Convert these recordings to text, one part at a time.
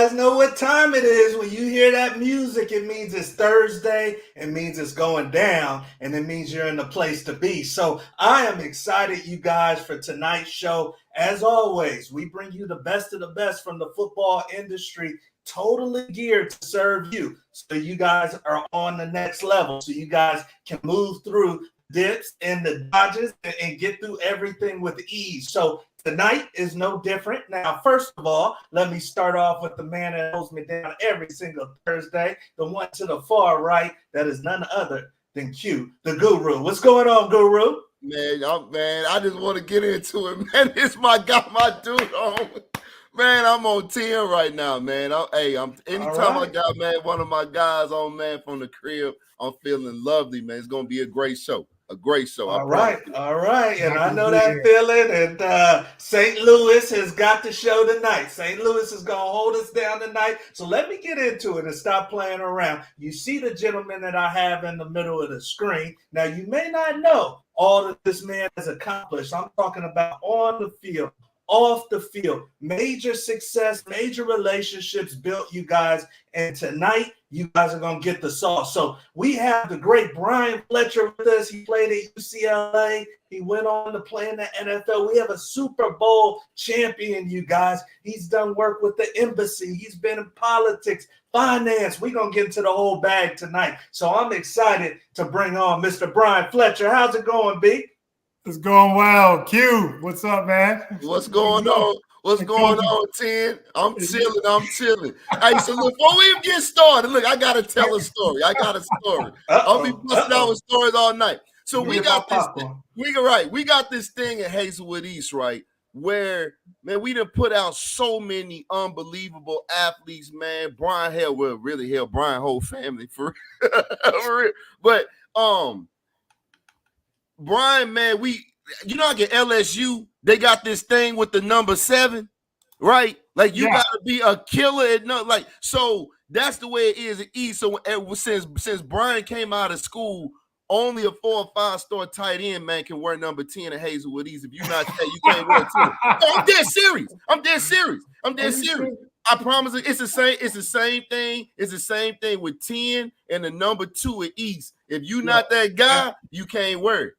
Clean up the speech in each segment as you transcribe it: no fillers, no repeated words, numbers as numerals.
guys know what time it is. When you hear that music, it means it's Thursday. It means it's going down, and it means you're in the place to be. So I am excited, you guys, for tonight's show. As always, we bring you the best of the best from the football industry, totally geared to serve you. So you guys are on the next level. So you guys can move through dips and the dodges and get through everything with ease. So tonight is no different. Now, first of all, let me start off with the man that holds me down every single Thursday, the one to the far right, that is none other than Q, the Guru. What's going on, Guru? Man, I just want to get into it, man. This my dude on. Man, I'm on 10 right now, man. Anytime I got, man, one of my guys on, man, from the crib, I'm feeling lovely, man. It's gonna be a great show. All right. And I know that feeling. And St. Louis has got the show tonight. St. Louis is going to hold us down tonight. So let me get into it and stop playing around. You see the gentleman that I have in the middle of the screen. Now, you may not know all that this man has accomplished. I'm talking about on the field, off the field, major success, major relationships built, you guys. And tonight, you guys are going to get the sauce. So we have the great Brian Fletcher with us. He played at UCLA. He went on to play in the NFL. We have a Super Bowl champion, you guys. He's done work with the embassy. He's been in politics, finance. We're going to get into the whole bag tonight. So I'm excited to bring on Mr. Brian Fletcher. How's it going, B? It's going well. Q, what's up, man? What's going on? What's going on, 10? I'm chilling. Hey, so look, before we even get started, look, I got to tell a story. I'll be busting out with stories all night. So we got this thing. We got this thing at Hazelwood East, right? Where, man, we done put out so many unbelievable athletes, man. Brian whole family for real. But Brian, man, like at LSU, they got this thing with the number 7, right? Like you gotta be a killer at so that's the way it is at East. So since Brian came out of school, only a 4 or 5 star tight end, man, can wear number 10 at Hazelwood East. If you're not there, you can't wear 10. No, I'm dead serious. I promise it's the same thing. It's the same thing with 10 and the number 2 at East. If you're not that guy, you can't wear it.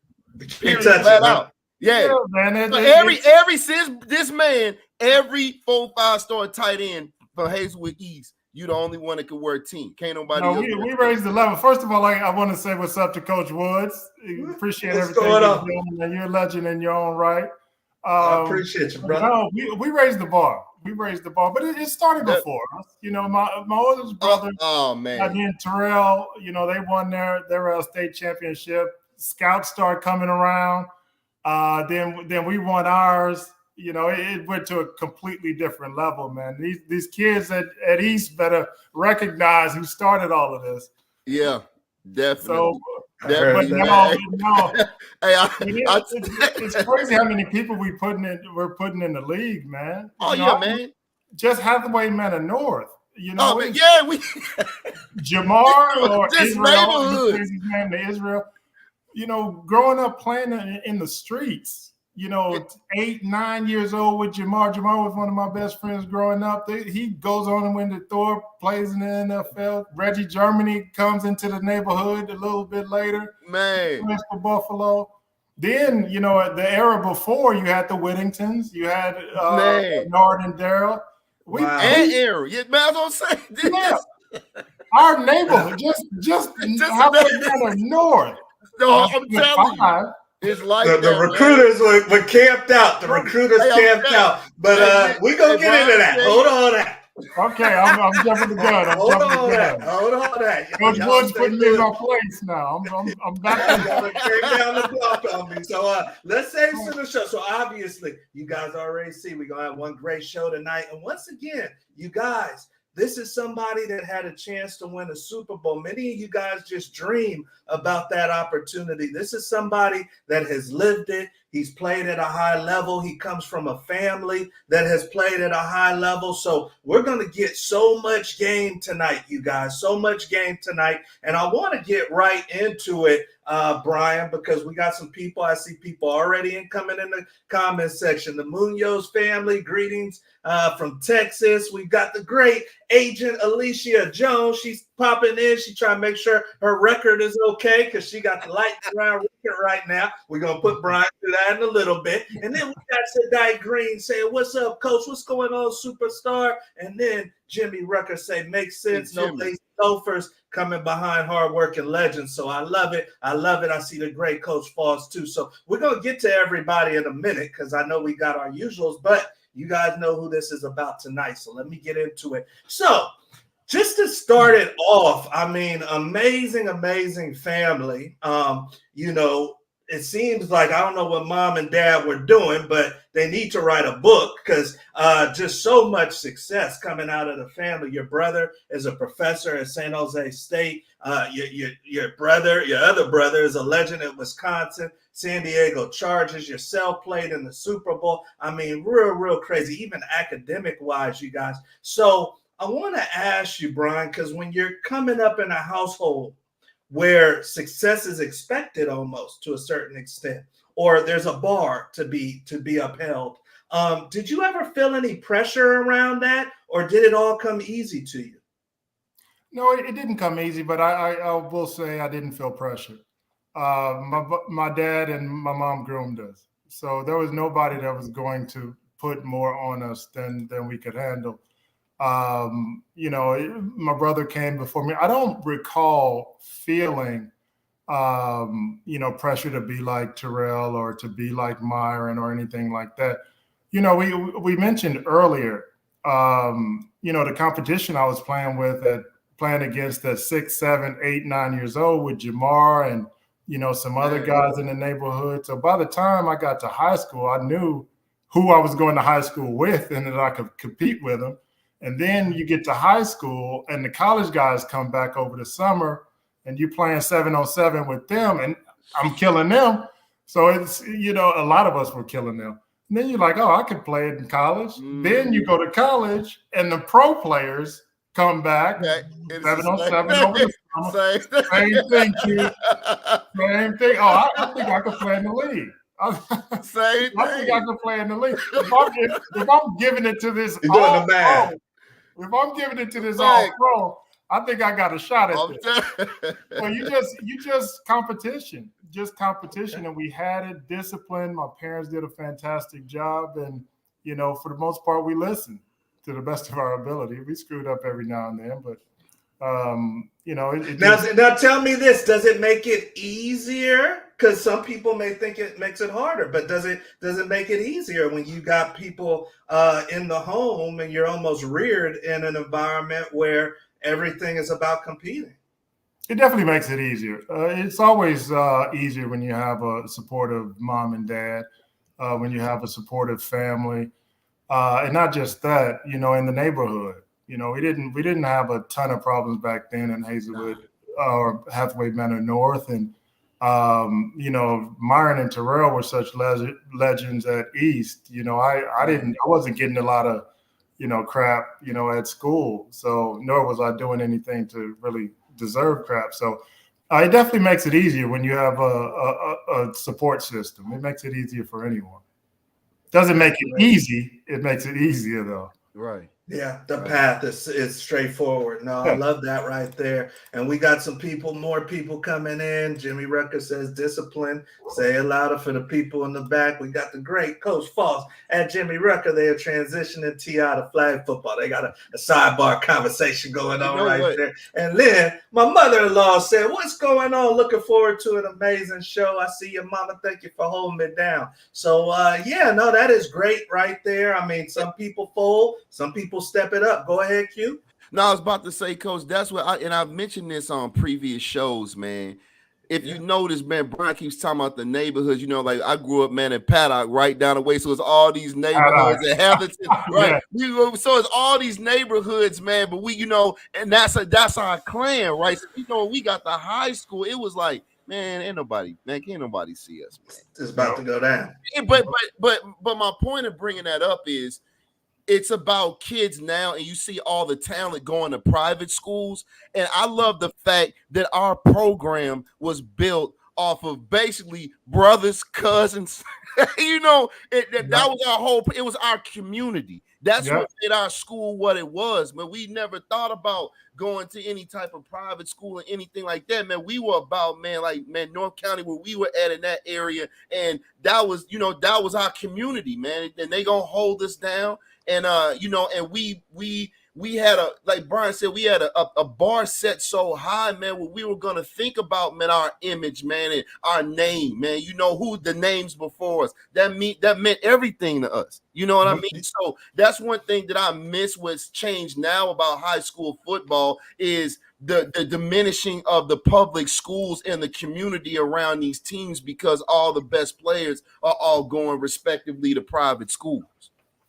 Period. Flat out. Yeah, man. So every since this man, every 4 or 5 star tight end from Hazelwood East, you the only one that can wear 10. Can't nobody else. We raised the level. First of all, I want to say what's up to Coach Woods. Appreciate everything you're doing, and you're a legend in your own right. I appreciate you, brother. No, we raised the bar. But it started before us. You know, my oldest brother, again, Terrell. You know, they won their state championship. Scouts started coming around. Then we won ours. You know, it went to a completely different level, man. These kids at East better recognize who started all of this. Yeah, definitely. So, definitely. It's crazy how many people we're putting in the league, man. Man. Just Hathaway, man, North. You know, we Jamar or this Israel, his name to Israel. You know, growing up playing in the streets. You know, 8, 9 years old with Jamar. Jamar was one of my best friends growing up. He goes on and win the Thor, plays in the NFL. Reggie Germany comes into the neighborhood a little bit later. Man. Plays for Buffalo. Then, you know, the era before, you had the Whittingtons. You had Nard and Darrell. Aaron. Yeah, man, I was gonna say. Yeah. Our neighborhood, just halfway down the north. No, I'm telling you. It's like the recruiters were camped out. The recruiters camped out. But we're going to get into that. Hold on that. Okay, I'm jumping the gun. Hold on that. Coach Woods putting me in my place now. I'm back. Y'all came down the block on me. So let's save some of the show. So obviously, you guys already see we're going to have one great show tonight. And once again, you guys, this is somebody that had a chance to win a Super Bowl. Many of you guys just dream about that opportunity. This is somebody that has lived it. He's played at a high level. He comes from a family that has played at a high level. So we're going to get so much game tonight, you guys, so much game tonight. And I want to get right into it, Brian, because we got some people. I see people already coming in the comment section. The Munoz family, greetings from Texas. We've got the great agent Alicia Jones. She's popping in. She's trying to make sure her record is okay because she got the lights around record right now. We're going to put Brian through that in a little bit. And then we got Sadai Green saying, "What's up, coach? What's going on, superstar?" And then Jimmy Rucker say, "Makes sense. No lazy loafers coming behind hardworking legends." So I love it. I love it. I see the great Coach Falls too. So we're going to get to everybody in a minute because I know we got our usuals, but you guys know who this is about tonight. So let me get into it. So just to start it off, I mean, amazing family. You know, it seems like, I don't know what mom and dad were doing, but they need to write a book because just so much success coming out of the family. Your brother is a professor at San Jose State. Your other brother is a legend at Wisconsin, San Diego Chargers. Yourself played in the Super Bowl. I mean, real crazy, even academic wise, you guys. So I want to ask you, Brian, because when you're coming up in a household where success is expected almost to a certain extent, or there's a bar to be upheld, did you ever feel any pressure around that, or did it all come easy to you? No, it didn't come easy, but I will say I didn't feel pressure. My dad and my mom groomed us, so there was nobody that was going to put more on us than we could handle. You know, my brother came before me. I don't recall feeling, you know, pressure to be like Terrell or to be like Myron or anything like that. You know, we mentioned earlier, you know, the competition I was playing against at 6, 7, 8, 9 years old with Jamar and, you know, some other guys in the neighborhood. So by the time I got to high school, I knew who I was going to high school with and that I could compete with them. And then you get to high school and the college guys come back over the summer and you playing 7-on-7 with them and I'm killing them. So it's, you know, a lot of us were killing them. And then you're like, oh, I could play it in college. Then you go to college and the pro players come back 7-on-7 over the summer. Same thing, Q. Same thing. Oh, I think I could play in the league. I think I could play in the league. If I'm giving it to this all pro, if I'm giving it to this all pro, I think I got a shot at this. Well, you just competition, and we had it, discipline. My parents did a fantastic job, and you know, for the most part, we listened to the best of our ability. We screwed up every now and then, but you know. Now tell me this: does it make it easier? Because some people may think it makes it harder, but does it make it easier when you got people in the home and you're almost reared in an environment where everything is about competing? It definitely makes it easier. It's always easier when you have a supportive mom and dad, when you have a supportive family, and not just that. You know, in the neighborhood, you know, we didn't have a ton of problems back then in Hazelwood or Hathaway Manor North, and you know, Myron and Terrell were such legends at East. You know, I wasn't getting a lot of, you know, crap, you know, at school. So nor was I doing anything to really deserve crap. So it definitely makes it easier when you have a support system. It makes it easier for anyone. Doesn't make it easy. It makes it easier though. Right. Yeah, the path is straightforward. No, I love that right there. And we got more people coming in. Jimmy Rucker says discipline. Say it louder for the people in the back. We got the great Coach Falls and Jimmy Rucker. They are transitioning TI to flag football. They got a sidebar conversation going on there. And then my mother-in-law said, "What's going on? Looking forward to an amazing show. I see you, Mama. Thank you for holding it down." So, that is great right there. I mean, some people fold, some people step it up. Go ahead, Q. No, I was about to say, Coach, that's what I've mentioned this on previous shows, man. If you notice, man, Brian keeps talking about the neighborhoods. You know, like I grew up, man, in Paddock, right down the way. So it's all these neighborhoods in Hamilton, right? So it's all these neighborhoods, man. But we, you know, and that's our clan, right? So, you know, we got the high school. It was like man, can't nobody see us, man. It's about to go down. But my point of bringing that up is it's about kids now, and you see all the talent going to private schools. And I love the fact that our program was built off of basically brothers, cousins. That was our whole. It was our community. That's what made our school what it was. Man, we never thought about going to any type of private school or anything like that. Man, we were about North County, where we were at in that area, and that was our community, man. And they gonna hold us down. And and we had like Brian said, we had a bar set so high, man, where we were gonna think about, man, our image, man, and our name, man. Who the names before us. That meant everything to us. You know what I mean? So that's one thing that I miss. What's changed now about high school football is the diminishing of the public schools and the community around these teams, because all the best players are all going respectively to private schools.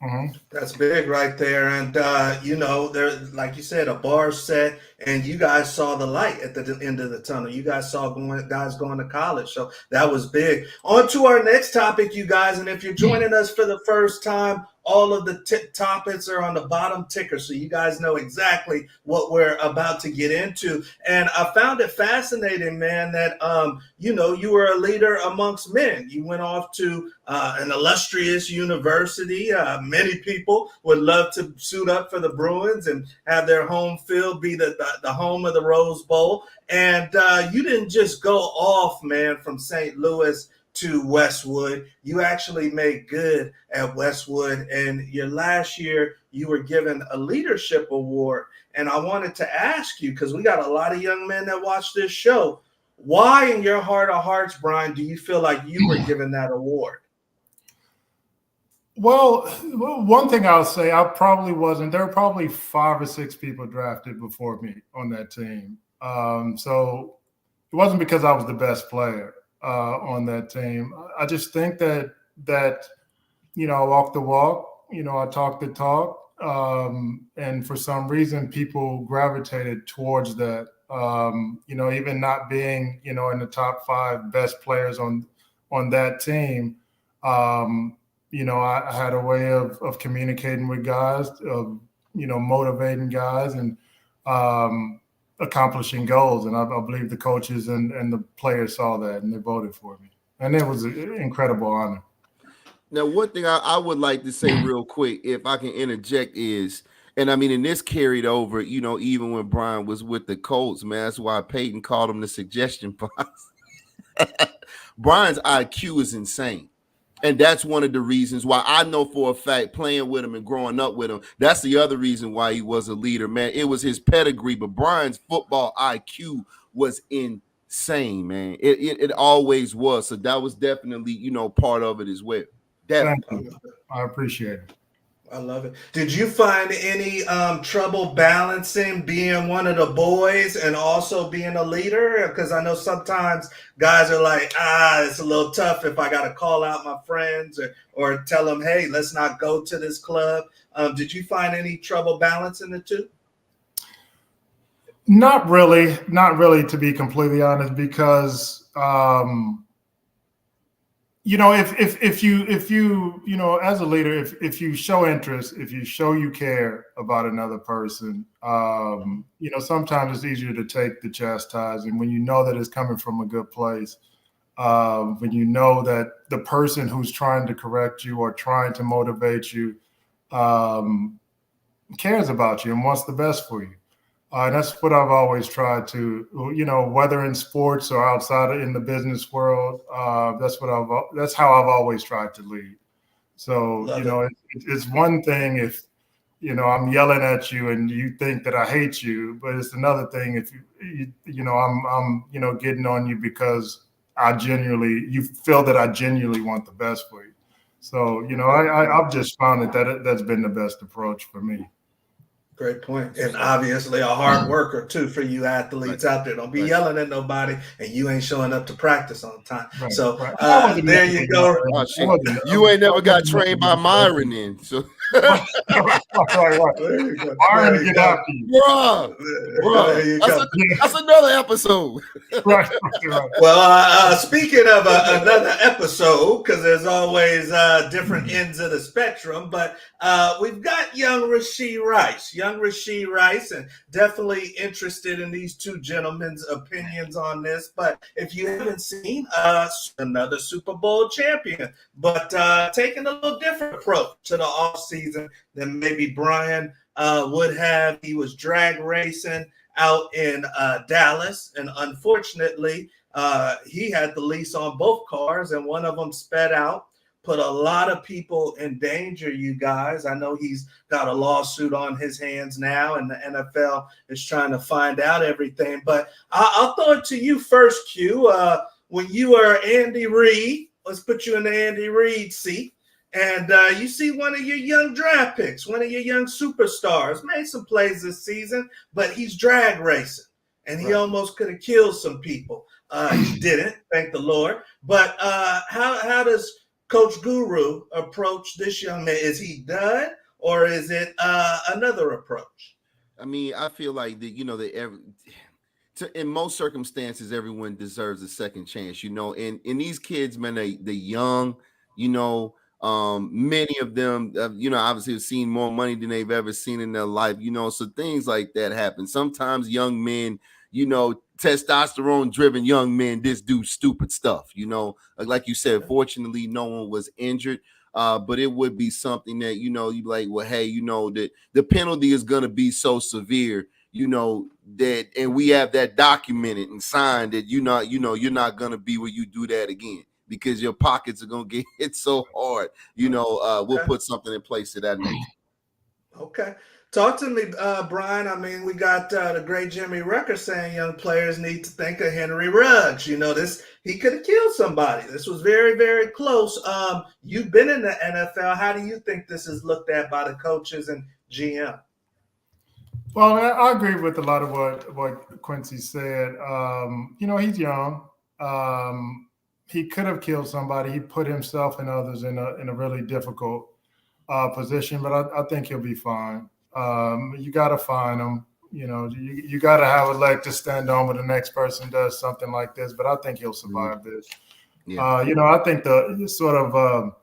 Mm-hmm. That's big right there. And, there, like you said, a bar set, and you guys saw the light at the end of the tunnel. You guys saw guys going to college. So that was big. On to our next topic, you guys. And if you're joining us for the first time, all of the topics are on the bottom ticker, so you guys know exactly what we're about to get into. And I found it fascinating, man, that, you were a leader amongst men. You went off to an illustrious university. Many people would love to suit up for the Bruins and have their home field be the home of the Rose Bowl. And you didn't just go off, man, from St. Louis to Westwood. You actually made good at Westwood, and your last year you were given a leadership award. And I wanted to ask you, because we got a lot of young men that watch this show, why in your heart of hearts, Brian, do you feel like you were given that award? Well, one thing I'll say, I probably wasn't. There were probably 5 or 6 people drafted before me on that team. So it wasn't because I was the best player on that team. I just think that I walk the walk, I talk the talk, and for some reason people gravitated towards that. Even not being in the top 5 best players on that team, I had a way of communicating with guys, of motivating guys, and accomplishing goals. And I believe the coaches and the players saw that, and they voted for me. And it was an incredible honor. Now, one thing I would like to say real quick, if I can interject, is, and this carried over, even when Brian was with the Colts, man, that's why Peyton called him the suggestion box. Brian's IQ is insane. And that's one of the reasons why I know for a fact, playing with him and growing up with him, that's the other reason why he was a leader, man. It was his pedigree, but Brian's football IQ was insane, man. It always was. So that was definitely, part of it as well. Definitely. Thank you. I appreciate it. I love it. Did you find any trouble balancing being one of the boys and also being a leader? Because I know sometimes guys are like, it's a little tough if I got to call out my friends or tell them, hey, let's not go to this club. Did you find any trouble balancing the two? Not really, to be completely honest, because if you as a leader, if you show interest, if you show you care about another person, sometimes it's easier to take the chastising when you know that it's coming from a good place. When you know that the person who's trying to correct you or trying to motivate you cares about you and wants the best for you. And that's what I've always tried to, whether in sports or outside in the business world. That's how I've always tried to lead. So, it's one thing if, I'm yelling at you and you think that I hate you, but it's another thing if I'm getting on you because you feel that I genuinely want the best for you. So, I've just found that's been the best approach for me. Great point. And obviously a hard worker too for you athletes out there. Don't be yelling at nobody and you ain't showing up to practice on time. Right. So there you go. You ain't never got trained by Myron then. So Right. Byron, get after you. Bruh. That's another episode. Right. Well, speaking of another episode, because there's always different ends of the spectrum, but we've got young Rashee Rice, and definitely interested in these two gentlemen's opinions on this. But if you haven't seen another Super Bowl champion, but taking a little different approach to the offseason than maybe Brian would have. He was drag racing out in Dallas, and unfortunately, he had the lease on both cars, and one of them sped out, put a lot of people in danger, you guys. I know he's got a lawsuit on his hands now, and the NFL is trying to find out everything. But I'll throw it to you first, Q. When you were Andy Reid, let's put you in the Andy Reid seat, and you see one of your young draft picks, one of your young superstars, made some plays this season, but he's drag racing, and he almost could have killed some people. He didn't, thank the Lord. But how does Coach Guru approach this young man? Is he done, or is it another approach? I mean, I feel like in most circumstances, everyone deserves a second chance, and these kids, man, they're young, many of them, obviously have seen more money than they've ever seen in their life, so things like that happen. Sometimes young men, testosterone driven young men just do stupid stuff, like you said. Fortunately, no one was injured, but it would be something that, you'd be like, well, hey, that the penalty is going to be so severe, that, and we have that documented and signed that, you're not going to be where you do that again, because your pockets are going to get hit so hard. We'll put something in place to that nature. Okay. Talk to me, Brian. I mean, we got the great Jimmy Rucker saying young players need to think of Henry Ruggs. He could have killed somebody. This was very, very close. You've been in the NFL. How do you think this is looked at by the coaches and GM? Well, I agree with a lot of what Quincy said. He's young. He could have killed somebody. He put himself and others in a really difficult position, but I think he'll be fine. You got to find him. You got to have a leg to stand on when the next person does something like this, but I think he'll survive this. Yeah. I think the sort of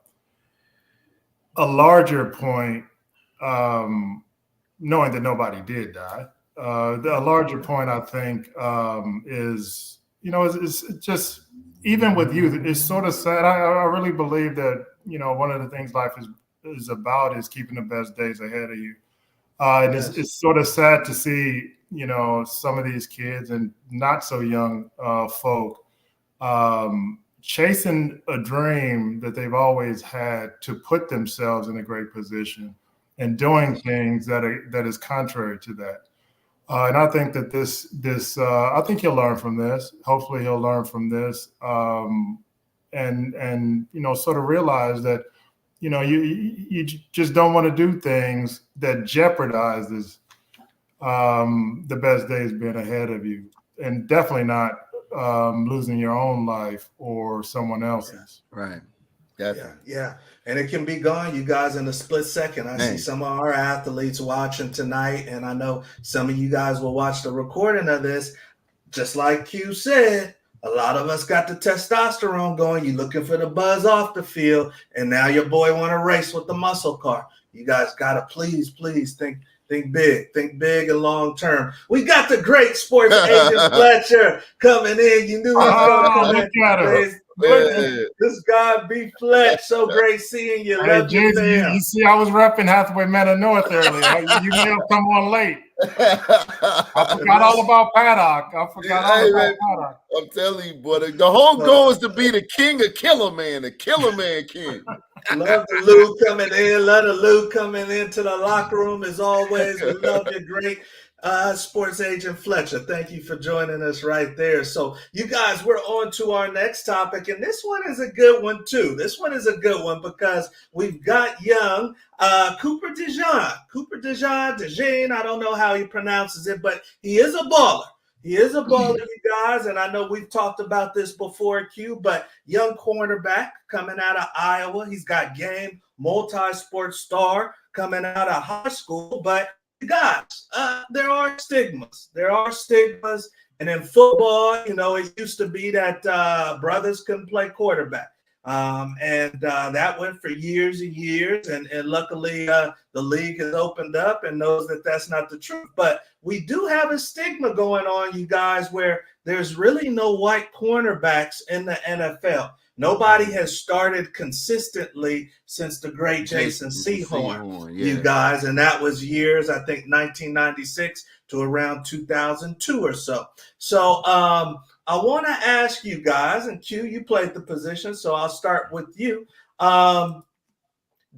a larger point, knowing that nobody did die, a larger point, I think, is, it's just, even with youth, it's sort of sad. I really believe that, one of the things life is about is keeping the best days ahead of you. And it's sort of sad to see, some of these kids and not so young folk chasing a dream that they've always had to put themselves in a great position and doing things that is contrary to that. And I think that this I think he'll learn from this. Hopefully he'll learn from this and sort of realize that, you just don't want to do things that jeopardizes the best days being ahead of you, and definitely not losing your own life or someone else's. Right. Yeah. And it can be gone, you guys, in a split second. I see some of our athletes watching tonight, and I know some of you guys will watch the recording of this. Just like Q said, a lot of us got the testosterone going. You're looking for the buzz off the field, and now your boy want to race with the muscle car. You guys got to please think big. Think big and long term. We got the great sports agent Fletcher coming in. You knew he was going to come in. This guy, B. Fletch, so great seeing you. Love you, man. You see, I was repping Hathaway Manor North earlier. You may have come on late. I forgot all about Paddock. Paddock. I'm telling you, boy, the whole goal is to be the king of Killer Man, the Killer Man king. Love the Lou coming in. Love the Lou coming into the locker room as always. We love you, great sports agent Fletcher. Thank you for joining us right there. So, you guys, we're on to our next topic, and this one is a good one too. This one is a good one because we've got young Cooper DeJean. I don't know how he pronounces it, but he is a baller. He is a baller, you guys, and I know we've talked about this before, Q, but young cornerback coming out of Iowa. He's got game, multi-sport star coming out of high school. But guys, there are stigmas. There are stigmas. And in football, you know, it used to be that brothers couldn't play quarterback. And that went for years and years. And luckily, the league has opened up and knows that that's not the truth. But we do have a stigma going on, you guys, where there's really no white cornerbacks in the NFL. Nobody has started consistently since the great Jason Sehorn, you guys. And that was years, I think, 1996 to around 2002 or so. So I want to ask you guys, and Q, you played the position, so I'll start with you.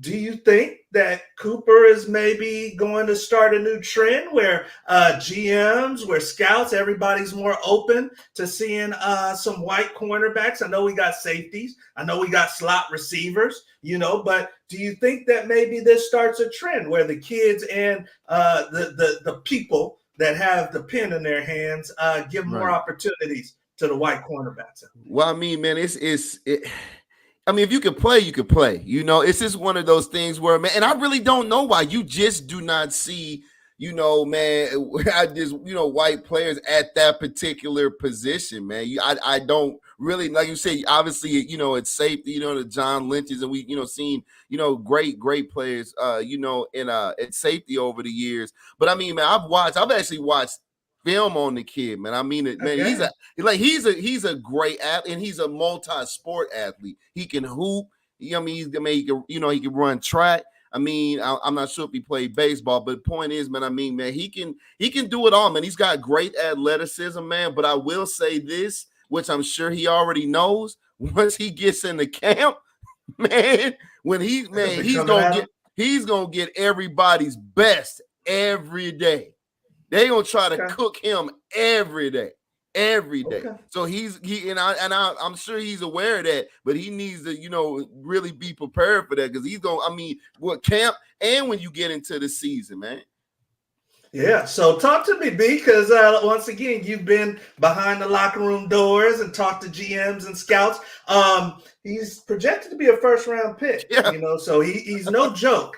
Do you think that Cooper is maybe going to start a new trend where GMs, where scouts, everybody's more open to seeing some white cornerbacks? I know we got safeties. I know we got slot receivers, you know, but do you think that maybe this starts a trend where the kids and the people that have the pen in their hands give more opportunities to the white cornerbacks? Well, I mean, man, I mean, if you could play, you could play. You know, it's just one of those things where, man, and I really don't know why you just do not see, you know, man, white players at that particular position, man. I don't really, like you say, obviously, you know, it's safety, you know, the John Lynch's, and we, you know, seen, you know, great players, you know, in at safety over the years. But I mean, man, I've actually watched film on the kid, man. I mean, man, he's a great athlete, and he's a multi-sport athlete. He can hoop. He can run track. I mean, I'm not sure if he played baseball, but the point is, man, I mean, man, he can do it all, man. He's got great athleticism, man. But I will say this, which I'm sure he already knows, once he gets in the camp, man, he's gonna get everybody's best every day. They gonna try to cook him every day. Okay. So I'm sure he's aware of that, but he needs to, you know, really be prepared for that, because he's gonna, I mean, camp and when you get into the season, man. Yeah, so talk to me, B, because once again, you've been behind the locker room doors and talked to GMs and scouts. He's projected to be a first-round pick, you know, so he's no joke.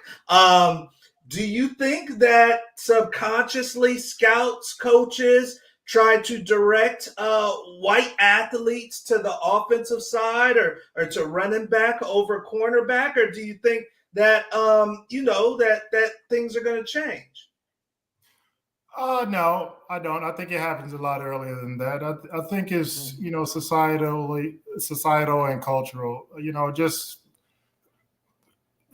Do you think that subconsciously scouts, coaches try to direct white athletes to the offensive side or to running back over cornerback? Or do you think that, you know, that things are going to change? No, I don't. I think it happens a lot earlier than that. I think it's, you know, societal and cultural, you know, just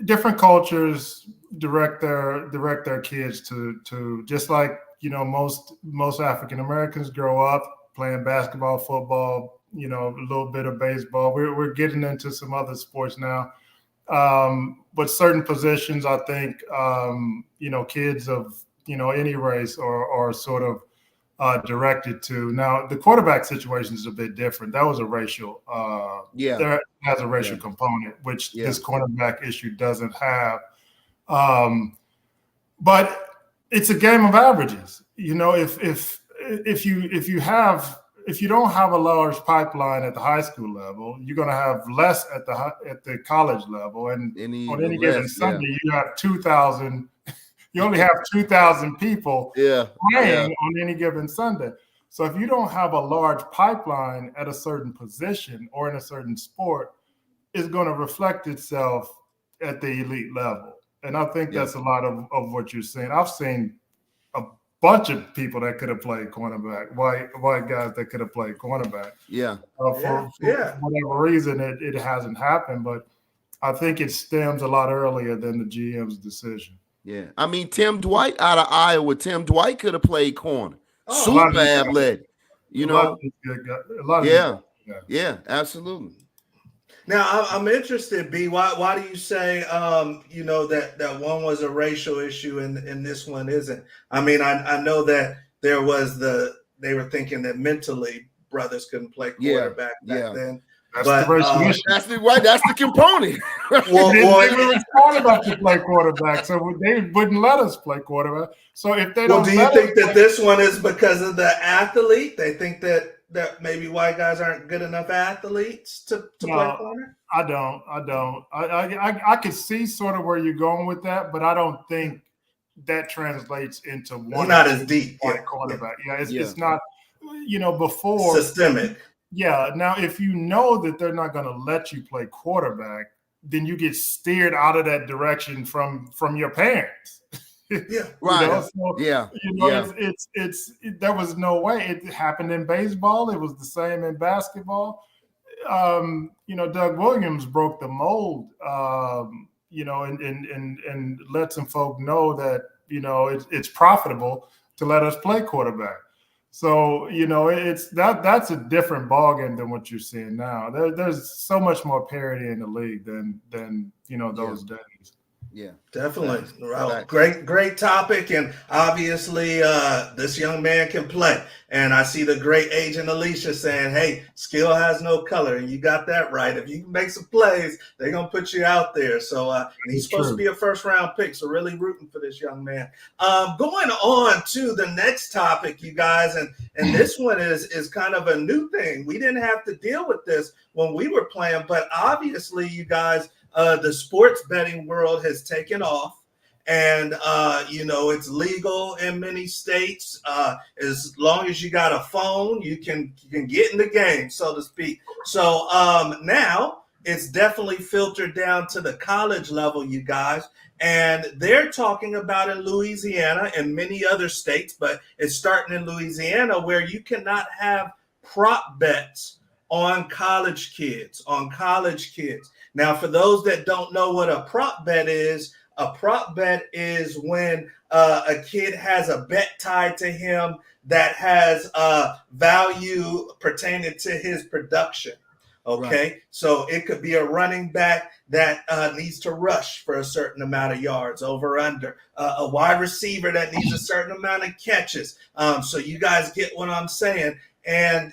different cultures direct their kids to just like, you know, most African Americans grow up playing basketball, football, you know, a little bit of baseball. We're getting into some other sports now. But certain positions, I think, you know, kids of, you know, any race are sort of directed to. Now, the quarterback situation is a bit different. That was a racial, there has a racial component, which this cornerback issue doesn't have. But it's a game of averages. You know, if you don't have a large pipeline at the high school level, you're going to have less at the college level. And on any given Sunday, you have 2,000. You only have 2,000 people playing on any given Sunday. So if you don't have a large pipeline at a certain position or in a certain sport, it's going to reflect itself at the elite level. And I think that's a lot of what you're saying. I've seen a bunch of people that could have played cornerback, white guys that could have played cornerback. For whatever reason, it hasn't happened. But I think it stems a lot earlier than the GM's decision. Yeah, I mean, Tim Dwight out of Iowa. Tim Dwight could have played corner. Super athletic, you know. Yeah, absolutely. Now, I'm interested, B. Why do you say, you know, that one was a racial issue and this one isn't? I mean, I know that they were thinking that mentally brothers couldn't play quarterback back then. That's the component. They were smart enough to play quarterback, so they wouldn't let us play quarterback. So if they don't, do you think that this one is because of the athlete? They think that that maybe white guys aren't good enough athletes to play corner? I don't. I could see sort of where you're going with that, but I don't think that translates into one. Not as deep. Quarterback. It's not. Before systemic. Yeah. Now, if you know that they're not going to let you play quarterback, then you get steered out of that direction from your parents. Yeah. Right. There was no way. It happened in baseball. It was the same in basketball. Doug Williams broke the mold, and let some folk know that, it's profitable to let us play quarterback. So, that's a different ballgame than what you're seeing now. There's so much more parity in the league than those days. Yeah, definitely. Well, great topic. And obviously, this young man can play. And I see the great agent Alicia saying, hey, skill has no color. And you got that right. If you can make some plays, they're going to put you out there. So he's supposed to be a first-round pick. So really rooting for this young man. Going on to the next topic, you guys. And this one is kind of a new thing. We didn't have to deal with this when we were playing. But obviously, you guys, the sports betting world has taken off, and it's legal in many states. As long as you got a phone, you can get in the game, so to speak. So now it's definitely filtered down to the college level, you guys, and they're talking about in Louisiana and many other states, but it's starting in Louisiana, where you cannot have prop bets on college kids. Now, for those that don't know what a prop bet is when a kid has a bet tied to him that has value pertaining to his production. Okay, right. So it could be a running back that needs to rush for a certain amount of yards, over under, a wide receiver that needs a certain amount of catches. So you guys get what I'm saying. And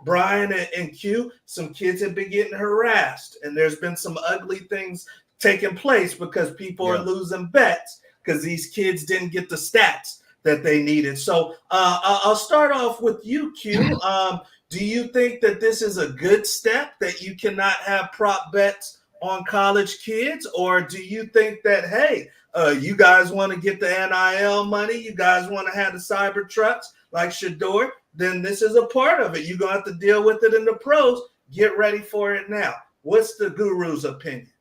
Brian and Q, some kids have been getting harassed, and there's been some ugly things taking place because people are losing bets because these kids didn't get the stats that they needed. So I'll start off with you, Q. Do you think that this is a good step, that you cannot have prop bets on college kids? Or do you think that, hey, you guys want to get the NIL money, you guys want to have the cyber trucks like Shador, then this is a part of it. You're going to have to deal with it in the pros. Get ready for it now. What's the guru's opinion?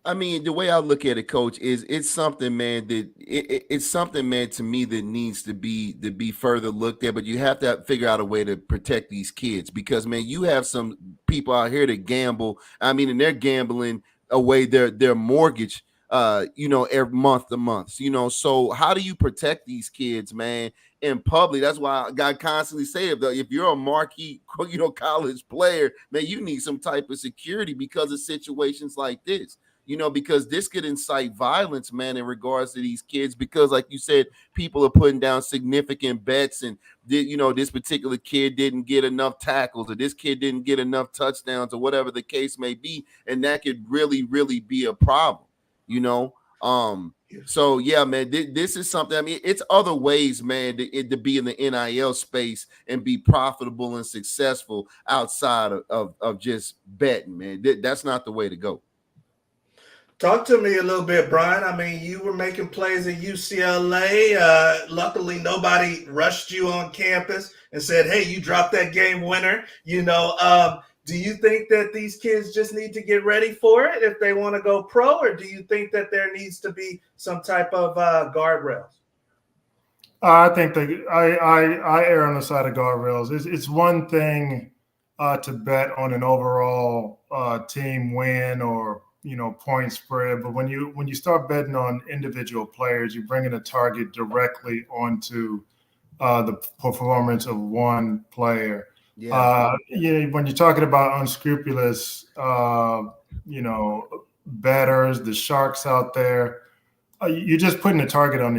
I mean, the way I look at it, Coach, is it's something, man, that it's something, man, to me that needs to be further looked at. But you have to figure out a way to protect these kids because, man, you have some people out here that gamble. I mean, and they're gambling away their mortgage, every month to month. So how do you protect these kids, man? In public? That's why I constantly say, if you're a marquee, college player, man, you need some type of security because of situations like this. Because this could incite violence, man, in regards to these kids. Because, like you said, people are putting down significant bets, and this particular kid didn't get enough tackles, or this kid didn't get enough touchdowns, or whatever the case may be, and that could really, really be a problem. So yeah, man, this is something. I mean, it's other ways, man, to be in the NIL space and be profitable and successful outside of just betting, man. That's not the way to go. Talk to me a little bit, Brian. I mean, you were making plays at UCLA. Luckily, nobody rushed you on campus and said, hey, you dropped that game winner. Do you think that these kids just need to get ready for it if they want to go pro, or do you think that there needs to be some type of guardrails? I think that I err on the side of guardrails. It's one thing to bet on an overall team win or point spread, but when you start betting on individual players, you're bringing a target directly onto the performance of one player. Yeah. When you're talking about unscrupulous, bettors, the sharks out there, you're just putting a target on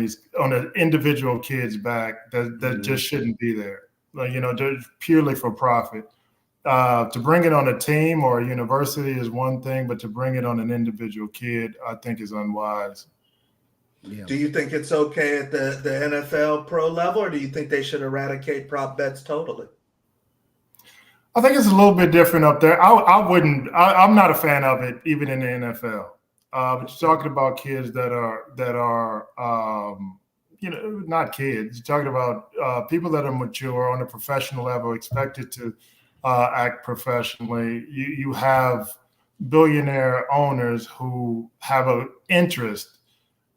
an individual kid's back that just shouldn't be there. They're purely for profit. To bring it on a team or a university is one thing, but to bring it on an individual kid, I think is unwise. Yeah. Do you think it's okay at the NFL pro level, or do you think they should eradicate prop bets totally? I think it's a little bit different up there. I'm not a fan of it, even in the NFL. But you're talking about kids that are not kids. You're talking about people that are mature on a professional level, expected to act professionally. You have billionaire owners who have an interest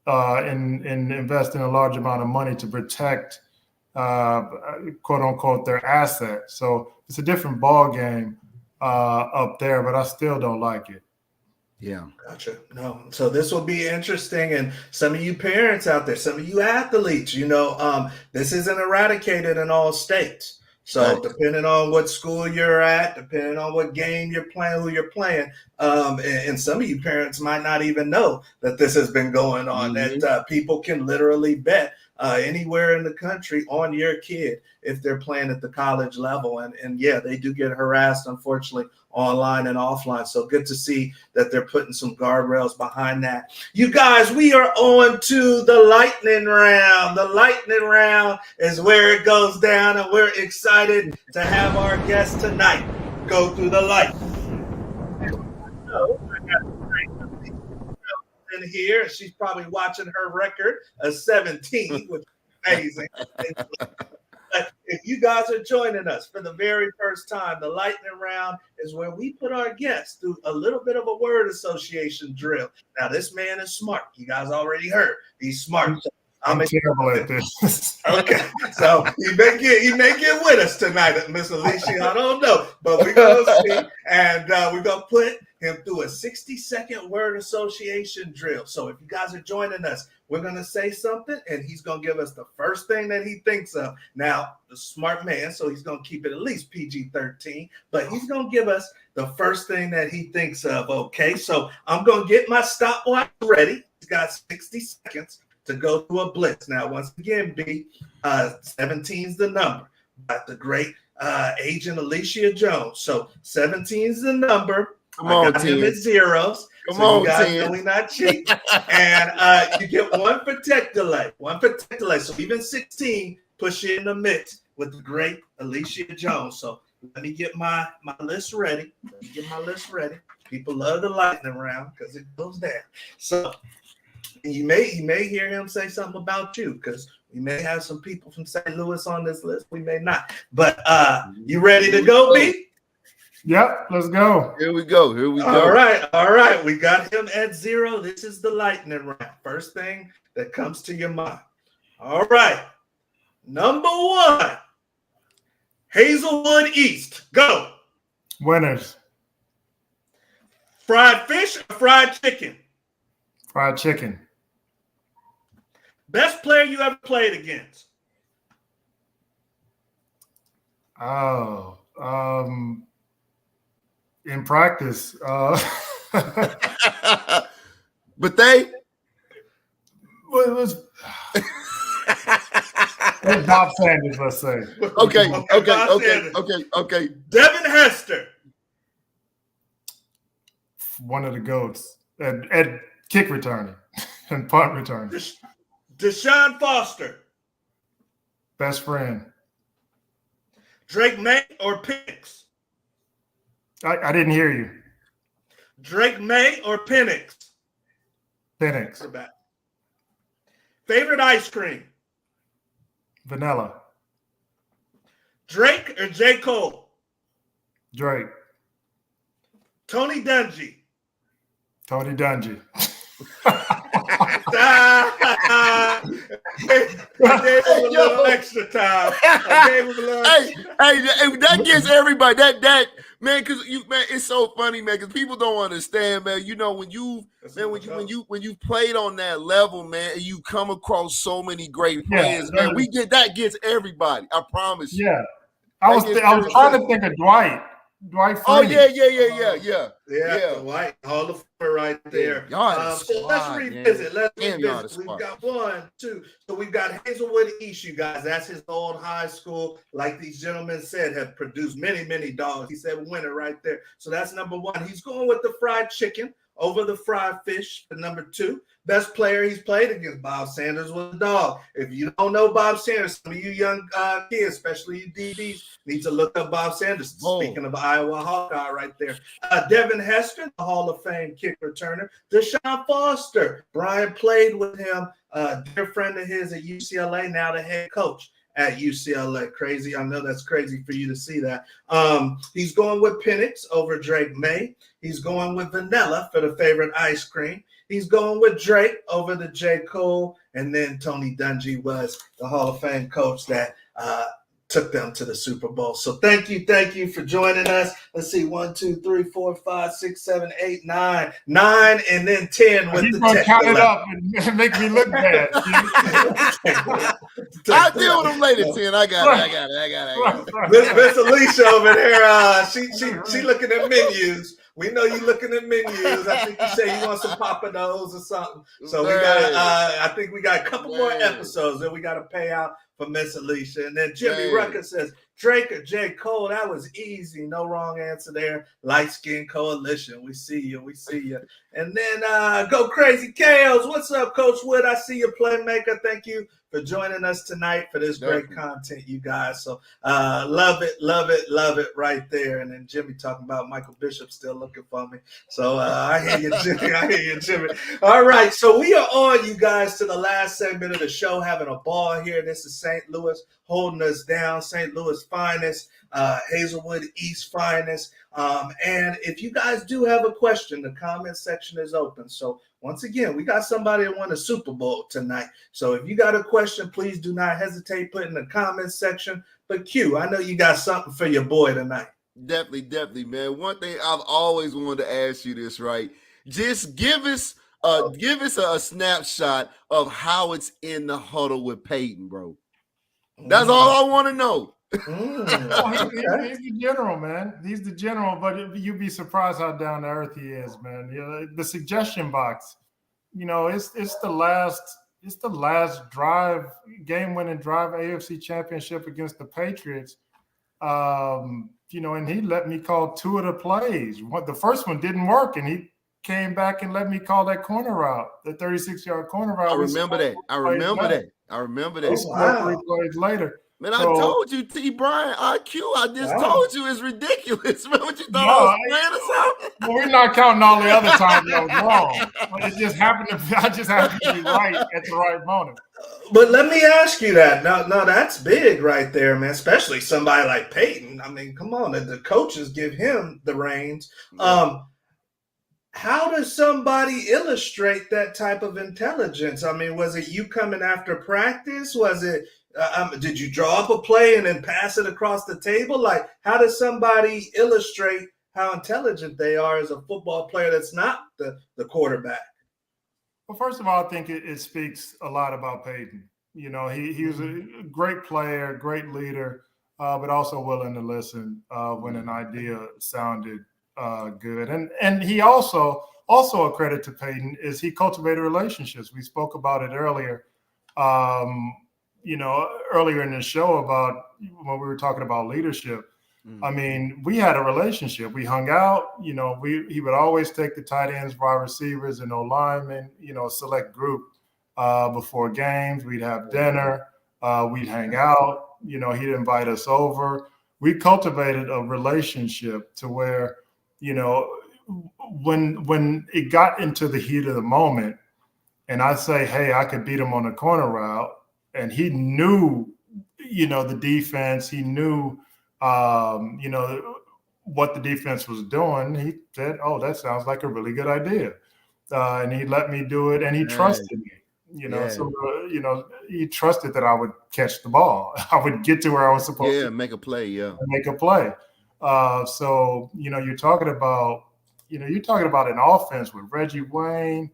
in investing a large amount of money to protect, quote unquote, their assets. So it's a different ball game up there, but I still don't like it. Yeah. Gotcha. No. So this will be interesting. And some of you parents out there, some of you athletes, this isn't eradicated in all states. So depending on what school you're at, depending on what game you're playing, who you're playing, and some of you parents might not even know that this has been going on, that people can literally bet anywhere in the country on your kid if they're playing at the college level. And yeah, they do get harassed, unfortunately, online and offline. So good to see that they're putting some guardrails behind that. You guys, we are on to the lightning round. The lightning round is where it goes down, and we're excited to have our guest tonight go through the light. In here, she's probably watching her record of 17, which is amazing. If you guys are joining us for the very first time, the lightning round is where we put our guests through a little bit of a word association drill. Now, this man is smart. You guys already heard he's smart. I'm terrible at this. Okay, so he may get with us tonight, Miss Alicia. I don't know, but we're gonna see, and we're gonna put him through a 60-second word association drill. So if you guys are joining us, we're gonna say something, and he's gonna give us the first thing that he thinks of. Now, the smart man, so he's gonna keep it at least PG-13, but he's gonna give us the first thing that he thinks of. Okay, so I'm gonna get my stopwatch ready. He's got 60 seconds to go through a blitz. Now, once again, 17's the number by the great agent Alicia Jones. So 17's the number. Come on, I got him at zeros. Come so on, you guys 10. know we're not cheap. And you get one for tech delay. So even 16 push you in the mix with the great Alicia Jones. So let me get my list ready. People love the lightning round because it goes down. So you may hear him say something about you, because we may have some people from St. Louis on this list. We may not. But you ready to go, B? Yep, let's go. Here we go. All right. We got him at 0. This is the lightning round. First thing that comes to your mind. All right. Number 1, Hazelwood East. Go. Winners. Fried fish or fried chicken? Fried chicken. Best player you ever played against? Oh, in practice. But they? Well, it was Bob Sanders, let's say. Okay. Devin Hester. One of the GOATs at kick returning and punt returning. Deshaun Foster. Best friend. Drake May or Penix? I didn't hear you. Drake May or Penix? Penix. Favorite ice cream? Vanilla. Drake or J. Cole? Drake. Tony Dungy. Tony Dungy. I gave him a little extra time. Hey, that gets everybody that man, because it's so funny, man, because people don't understand, man. You know, when you played on that level, man, and you come across so many great players, man, that gets everybody. I promise you. Yeah. I was trying to think of Dwight. Dwight Freeney. Oh yeah. Dwight, Hall of Fame right there. So let's revisit. We've got 1, 2. So we've got Hazelwood East, you guys. That's his old high school. Like these gentlemen said, have produced many, many dogs. He said winner right there. So that's number 1. He's going with the fried chicken. over the fried fish for number 2. Best player he's played against, Bob Sanders, was a dog. If you don't know Bob Sanders, some of you young kids, especially you DBs, need to look up Bob Sanders. Speaking of Iowa Hawkeye right there. Devin Hester, the Hall of Fame kick returner. Deshaun Foster. Brian played with him, dear friend of his at UCLA, now the head coach at UCLA. Crazy. I know that's crazy for you to see that. He's going with Penix over Drake May. He's going with Vanilla for the favorite ice cream. He's going with Drake over the J. Cole. And then Tony Dungy was the Hall of Fame coach that took them to the Super Bowl. So thank you for joining us. Let's see, 1, 2, 3, 4, 5, 6, 7, 8, 9, 9, and then 10 with the gonna count it up and make me look bad. I'll deal with them later, 10. I got it. Miss Alicia over there, she looking at menus. We know you looking at menus. I think you say you want some Papados or something. So we got I think we got a couple more episodes that we got to pay out for Miss Alicia. And then Jimmy Rucker says, Drake or J. Cole, that was easy. No wrong answer there. Light Skin Coalition. We see you. And then Go Crazy Chaos. What's up, Coach Wood? I see you, Playmaker. Thank you for joining us tonight for this great content, you guys. So love it right there. And then Jimmy talking about Michael Bishop still looking for me. So I hear you, Jimmy. All right, so we are on, you guys, to the last segment of the show, having a ball here. This is St. Louis holding us down, St. Louis finest, Hazelwood East finest. And if you guys do have a question, the comment section is open. So once again, we got somebody that won a Super Bowl tonight. So if you got a question, please do not hesitate, put in the comment section. But Q, I know you got something for your boy tonight. Definitely, man. One thing I've always wanted to ask you this, right? Just give us a snapshot of how it's in the huddle with Peyton, bro. That's all I want to know. He's the general, man. He's the general, but you'd be surprised how down to earth he is, man. You know, the suggestion box, it's the last drive, game-winning drive, AFC Championship against the Patriots. And he let me call 2 of the plays. The first one didn't work, and he came back and let me call that corner route, the 36-yard corner route. I remember that. Oh, wow. 3 plays later. Man, I told you, T. Brian, IQ, I just told you it's ridiculous. Man, what you thought I was playing or something? Well, we're not counting all the other times that was wrong. But it just happened I just happened to be right at the right moment. But let me ask you that. No, that's big right there, man, especially somebody like Peyton. I mean, come on, the coaches give him the reins. Yeah. How does somebody illustrate that type of intelligence? I mean, was it you coming after practice? Was it did you draw up a play and then pass it across the table? Like, how does somebody illustrate how intelligent they are as a football player that's not the quarterback? Well, first of all, I think it speaks a lot about Peyton. He was a great player, great leader, but also willing to listen when an idea sounded good. And he also a credit to Peyton is he cultivated relationships. We spoke about it earlier. Earlier in the show about when we were talking about leadership. I mean, we had a relationship. We hung out. He would always take the tight ends, wide receivers, and O-linemen, select group before games. We'd have dinner. We'd hang out. He'd invite us over. We cultivated a relationship to where, when it got into the heat of the moment, and I say, hey, I could beat him on a corner route, and he knew, the defense. He knew, what the defense was doing. He said, oh, that sounds like a really good idea. And he let me do it, and he trusted me. So, he trusted that I would catch the ball. I would get to where I was supposed to. Make a play, Make a play. So, you're talking about an offense with Reggie Wayne,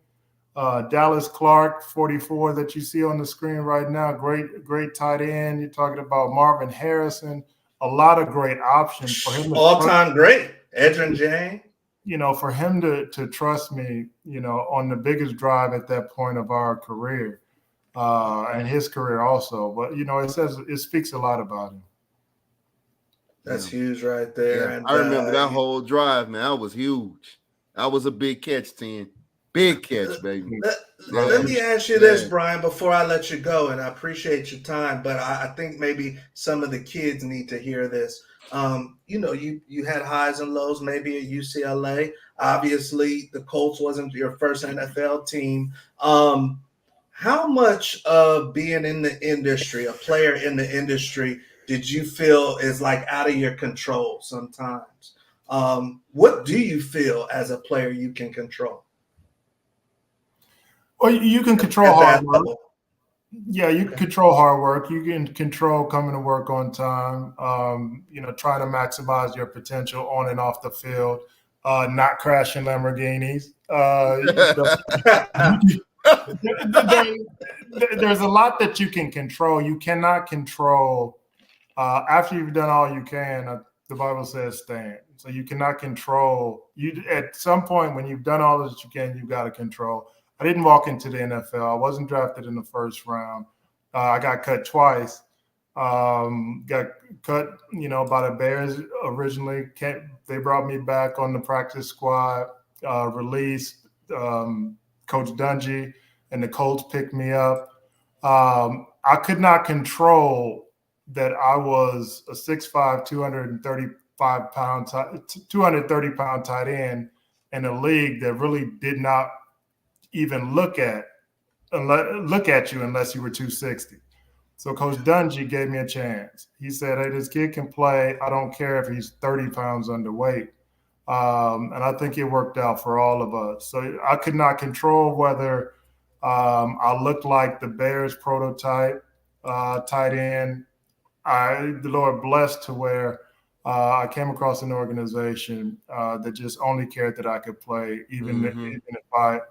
Dallas Clark, 44 that you see on the screen right now. Great tight end. You're talking about Marvin Harrison. A lot of great options for him. All-time great. Edrin James. For him to trust me, on the biggest drive at that point of our career, and his career also. But, it speaks a lot about him. That's huge right there. Yeah, and I remember that whole drive, man. That was huge. I was a big catch, 10. Big catch, baby. Let me ask you this, Brian, before I let you go, and I appreciate your time, but I think maybe some of the kids need to hear this. You had highs and lows maybe at UCLA. Obviously, the Colts wasn't your first NFL team. How much of being in the industry, a player in the industry, did you feel is like out of your control sometimes? What do you feel as a player you can control? Well, you can control hard work. Yeah, you can control hard work. You can control coming to work on time. Trying to maximize your potential on and off the field. Not crashing Lamborghinis. There's a lot that you can control. You cannot control after you've done all you can. The Bible says stand. So you cannot control. You at some point when you've done all that you can, you've got to control. I didn't walk into the NFL. I wasn't drafted in the first round. I got cut twice. Got cut, by the Bears originally. They brought me back on the practice squad, released. Coach Dungy and the Colts picked me up. I could not control that I was a 6'5", 230-pound tight end in a league that really did not even look at you unless you were 260. So Coach Dungy gave me a chance. He said, hey, this kid can play. I don't care if he's 30 pounds underweight. And I think it worked out for all of us. So I could not control whether I looked like the Bears prototype tight end. The Lord blessed to where I came across an organization that just only cared that I could play, even if I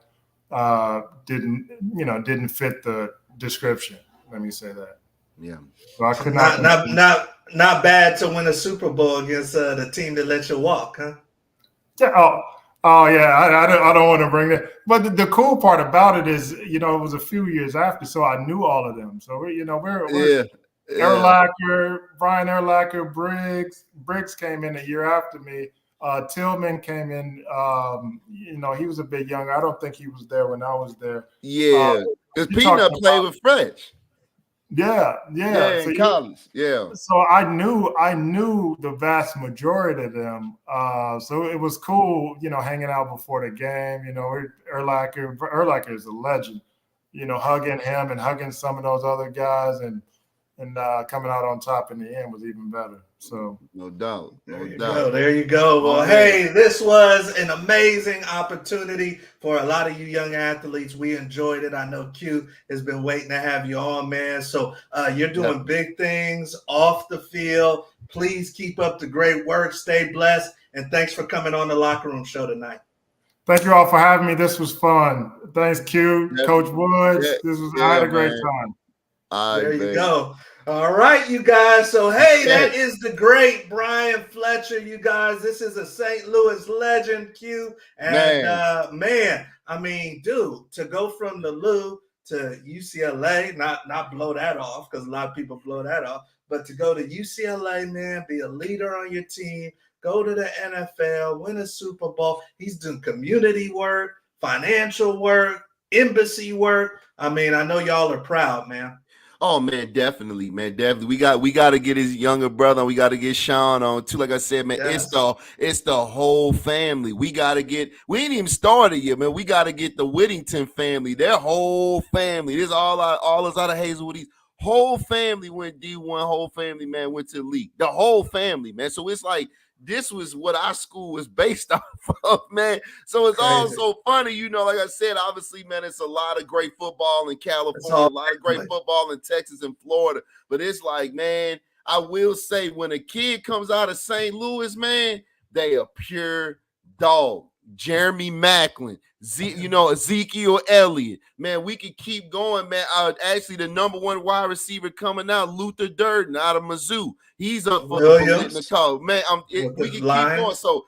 didn't fit the description. Let me say that. Yeah. So I could not bad to win a Super Bowl against the team that let you walk, huh? Oh yeah. I don't want to bring that. But the cool part about it is, it was a few years after, so I knew all of them. So we're Urlacher, Brian Urlacher, Briggs came in a year after me. Tillman came in. He was a bit younger. I don't think he was there when I was there. Yeah, because Peanut played with Fletcher. Yeah. So college. Yeah. So I knew the vast majority of them. So it was cool, hanging out before the game. Urlacher is a legend. Hugging him and hugging some of those other guys and coming out on top in the end was even better. So no doubt. There you go. Well, hey, this was an amazing opportunity for a lot of you young athletes. We enjoyed it. I know Q has been waiting to have you on, man. So you're doing big things off the field. Please keep up the great work. Stay blessed. And thanks for coming on the Locker Room Show tonight. Thank you all for having me. This was fun. Thanks, Q, Coach Woods. I had a great time. There you go. All right, you guys. So, hey, that is the great Brian Fletcher, you guys. This is a St. Louis legend, Q. And, man, I mean, dude, to go from the Lou to UCLA, not blow that off because a lot of people blow that off, but to go to UCLA, man, be a leader on your team, go to the NFL, win a Super Bowl. He's doing community work, financial work, embassy work. I mean, I know y'all are proud, man. Oh man, definitely, man, definitely. We got to get his younger brother. We got to get Sean on too. Like I said, man, it's the whole family. We ain't even started yet, man. We got to get the Whittington family, their whole family. This all us out of Hazelwood. Whole family went D1. Whole family, man, went to the league. The whole family, man. So it's like this was what our school was based off of, man. So it's all so funny, like I said, obviously, man, it's a lot of great football in California, a lot of great football in Texas and Florida. But it's like, man, I will say when a kid comes out of St. Louis, man, they are pure dog. Jeremy Macklin, Ezekiel Elliott, man, we could keep going, man. Actually, the number one wide receiver coming out, Luther Durden out of Mizzou. He's up for the call, man. We can keep going. So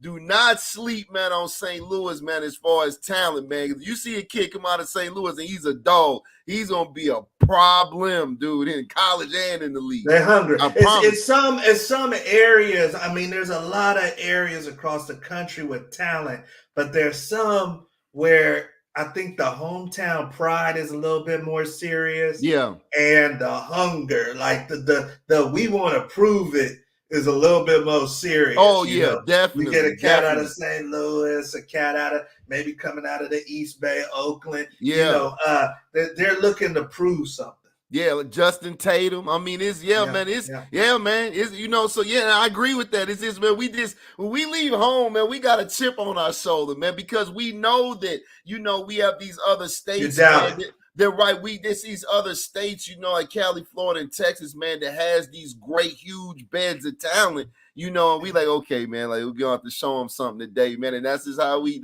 do not sleep, man, on St. Louis, man, as far as talent, man. If you see a kid come out of St. Louis and he's a dog, he's going to be a problem, dude, in college and in the league. They're hungry. It's some areas. I mean, there's a lot of areas across the country with talent, but there's some where I think the hometown pride is a little bit more serious. Yeah. And the hunger, like the we want to prove it, is a little bit more serious. Oh, yeah, definitely. We get a cat out of St. Louis, a cat out of maybe coming out of the East Bay, Oakland. Yeah. They're looking to prove something. Yeah, like Justin Tatum. I mean, man. So I agree with that. It's just, man, when we leave home, man, we got a chip on our shoulder, man, because we know that, we have these other states, man, they're right. These other states, like Cali, Florida, and Texas, man, that has these great, huge beds of talent, and we like, okay, man, like we're gonna have to show them something today, man. And that's how we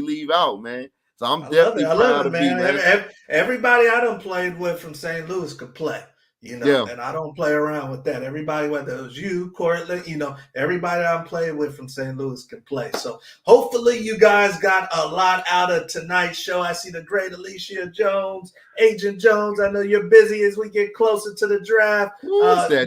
leave out, man. So I'm definitely proud of man. Everybody I done played with from St. Louis could play, and I don't play around with that. Everybody, whether it was you, Cortland, everybody I played with from St. Louis can play. So hopefully you guys got a lot out of tonight's show. I see the great Alicia Jones, Agent Jones. I know you're busy as we get closer to the draft.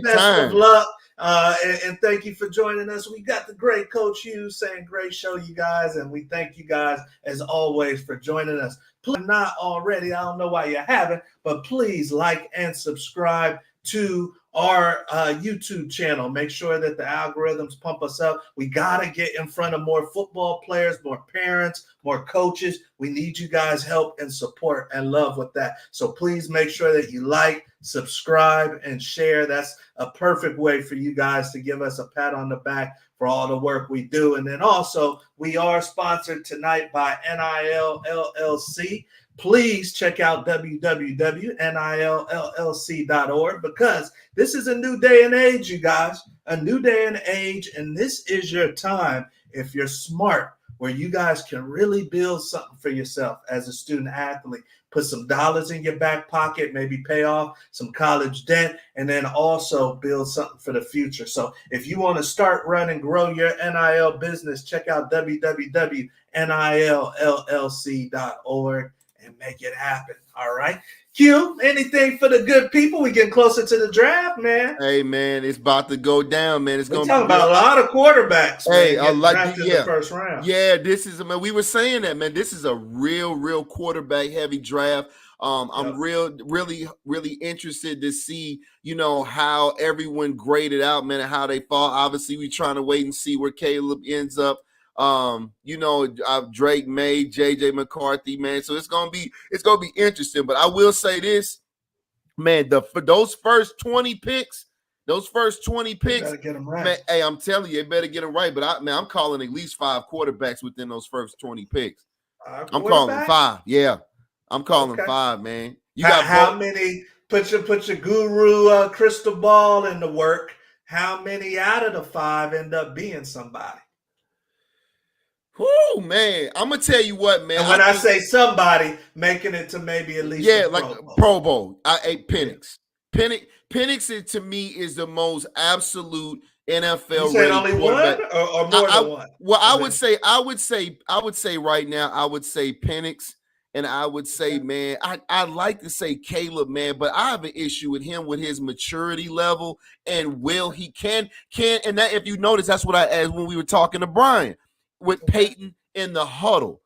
Best of luck. And thank you for joining us. We got the great Coach Hughes saying great show, you guys, and we thank you guys as always for joining us. Please, not already, I don't know why you haven't, but please like and subscribe to our YouTube channel. Make sure that the algorithms pump us up. We got to get in front of more football players, more parents, more coaches. We need you guys' help and support and love with that. So please make sure that you like, subscribe, and share. That's a perfect way for you guys to give us a pat on the back for all the work we do. And then also, we are sponsored tonight by NIL LLC. Please check out www.nillllc.org, because this is a new day and age, you guys, a new day and age. And this is your time, if you're smart, where you guys can really build something for yourself as a student athlete. Put some dollars in your back pocket, maybe pay off some college debt, and then also build something for the future. So if you want to start, run, and grow your NIL business, check out www.nillllc.org. and make it happen. All right. Q, anything for the good people? We getting closer to the draft, man. Hey, man, it's about to go down, man. We're talking about a lot of quarterbacks. Hey, drafted in the first round. Yeah, this is, man. We were saying that, man. This is a real quarterback heavy draft. I'm really interested to see, how everyone graded out, man, and how they fall. Obviously, we're trying to wait and see where Caleb ends up. Drake May, JJ McCarthy, man. So it's gonna be interesting. But I will say this, man, for those first 20 picks, better get them right. Man, hey, I'm telling you, they better get them right. But I'm calling at least 5 quarterbacks within those first 20 picks. I'm calling 5. Yeah, I'm calling 5, man. You got how many? Put your guru crystal ball in the work. How many out of the 5 end up being somebody? Oh man, I'm gonna tell you what, man. And when I say somebody, making it to maybe at least Pro Bowl. I ate Penix. Penix to me is the most absolute NFL ready only quarterback. One or more than one. Well, I would say right now, I would say Penix, and I would say, man, I'd like to say Caleb, man, but I have an issue with him with his maturity level and he can, and that, if you notice, that's what I asked when we were talking to Brian. With Peyton in the huddle,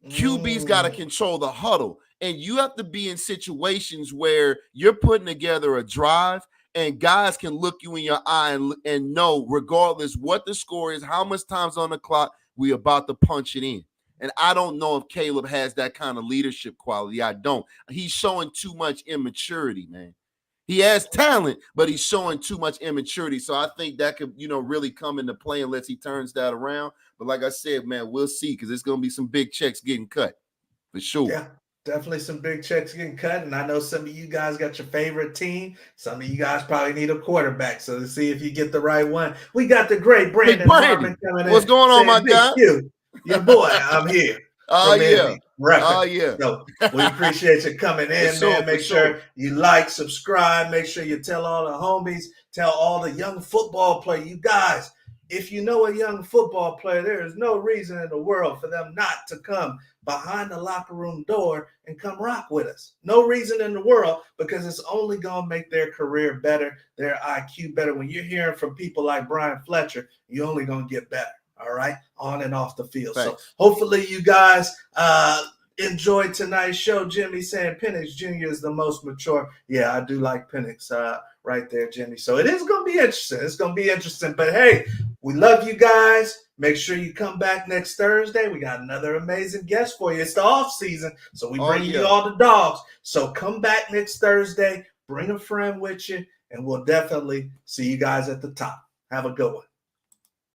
QB's got to control the huddle, and you have to be in situations where you're putting together a drive and guys can look you in your eye and know, regardless what the score is, how much time's on the clock, we're about to punch it in. And I don't know if Caleb has that kind of leadership quality. I don't. He's showing too much immaturity, man. He has talent, but he's showing too much immaturity. So I think that could, really come into play unless he turns that around. But like I said, man, we'll see, because there's going to be some big checks getting cut for sure. Yeah, definitely some big checks getting cut. And I know some of you guys got your favorite team. Some of you guys probably need a quarterback. So to see if you get the right one. We got the great Brandon Harmon coming in. What's going on, my guy? Your boy, I'm here. Oh, yeah. So we appreciate you coming in, man. Make sure you like, subscribe. Make sure you tell all the homies, tell all the young football players, you guys, if you know a young football player, there is no reason in the world for them not to come behind the locker room door and come rock with us. No reason in the world, because it's only going to make their career better, their IQ better. When you're hearing from people like Brian Fletcher, you're only going to get better, all right, on and off the field. Thanks. So hopefully you guys enjoyed tonight's show. Jimmy saying Penix Jr. is the most mature. Yeah, I do like Penix right there, Jimmy. So it is going to be interesting. It's going to be interesting. But, hey, we love you guys. Make sure you come back next Thursday. We got another amazing guest for you. It's the off season, so we bring you all the dogs. So come back next Thursday. Bring a friend with you, and we'll definitely see you guys at the top. Have a good one.